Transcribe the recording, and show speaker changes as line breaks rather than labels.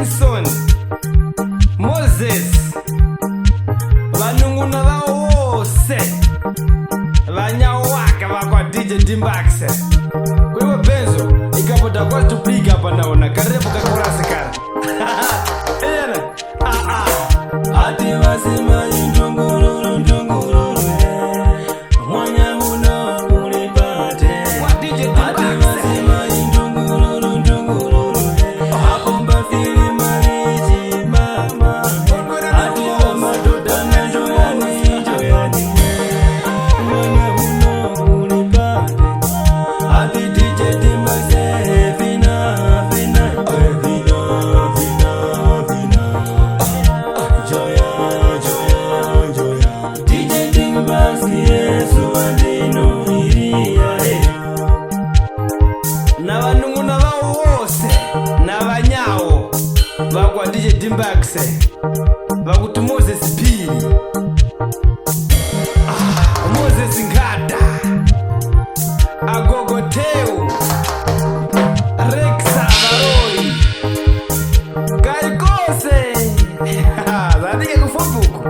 Jackson, Moses, vanung'una vao vose vanyawaka vakwa DJ Dimbax. Kwa hivyo Benzo ikapota kwa tupiga hapa naona karibu kakurasi kara. Ena ati wasema ndungururu ndungururu mwanya muno kulipate ati wasema ndungururu ndungururu abomba fili mariji mama ati mama tutana joyani joyani mwanya muno kulipate ati DJ Dimbax vina vina vina na vanung'una vao vose na vanyawo vakwa DJ Dimbax vakuti Moses Pili, Moses Ngada, Agogoteu, Rexa Varoi, Kaikose zadike kufubuku